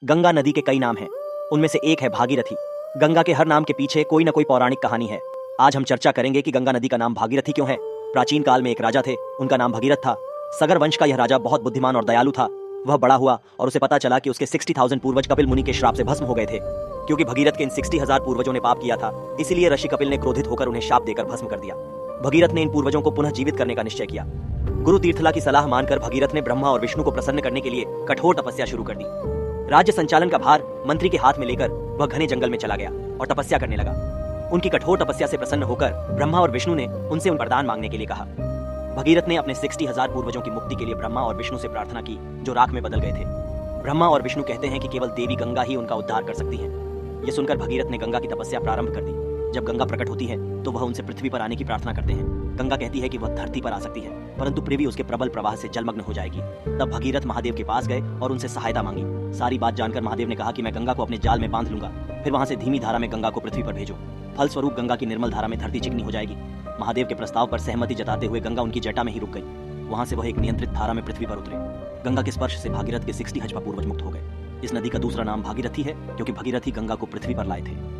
गंगा नदी के कई नाम हैं, उनमें से एक है भागीरथी। गंगा के हर नाम के पीछे कोई न कोई पौराणिक कहानी है। आज हम चर्चा करेंगे कि गंगा नदी का नाम भागीरथी क्यों है। प्राचीन काल में एक राजा थे, उनका नाम भगीरथ था। सगर वंश का यह राजा बहुत बुद्धिमान और दयालु था। वह बड़ा हुआ और उसे पता चला कि उसके 60,000 पूर्वज कपिल मुनि के श्राप से भस्म हो गए थे। क्योंकि भगीरथ के इन 60,000 पूर्वजों ने पाप किया था, इसीलिए ऋषि कपिल ने क्रोधित होकर उन्हें शाप देकर भस्म कर दिया। भगीरथ ने इन पूर्वजों को पुनः जीवित करने का निश्चय किया। गुरु तीर्थला की सलाह मानकर भगीरथ ने ब्रह्मा और विष्णु को प्रसन्न करने के लिए कठोर तपस्या शुरू कर दी। राज्य संचालन का भार मंत्री के हाथ में लेकर वह घने जंगल में चला गया और तपस्या करने लगा। उनकी कठोर तपस्या से प्रसन्न होकर ब्रह्मा और विष्णु ने उनसे वरदान मांगने के लिए कहा। भगीरथ ने अपने 60,000 पूर्वजों की मुक्ति के लिए ब्रह्मा और विष्णु से प्रार्थना की, जो राख में बदल गए थे। ब्रह्मा और विष्णु कहते हैं कि केवल देवी गंगा ही उनका उद्धार कर सकती है। यह सुनकर भगीरथ ने गंगा की तपस्या प्रारंभ कर दी। जब गंगा प्रकट होती है तो वह उनसे पृथ्वी पर आने की प्रार्थना करते हैं। गंगा कहती है कि वह धरती पर आ सकती है, परंतु पृथ्वी उसके प्रबल प्रवाह से जलमग्न हो जाएगी। तब भगीरथ महादेव के पास गए और उनसे सहायता मांगी। सारी बात जानकर महादेव ने कहा कि मैं गंगा को अपने जाल में बांध लूंगा, फिर वहां से धीमी धारा में गंगा को पृथ्वी पर भेजो। फलस्वरूप गंगा की निर्मल धारा में धरती चिकनी हो जाएगी। महादेव के प्रस्ताव पर सहमति जताते हुए गंगा उनकी जटा में ही रुक गई। वहां से वह एक नियंत्रित धारा में पृथ्वी पर उतरे। गंगा के स्पर्श से भागीरथ के 60 हजपा पूर्वज मुक्त हो गए। इस नदी का दूसरा नाम भागीरथी है, क्योंकि भगीरथी गंगा को पृथ्वी पर लाए थे।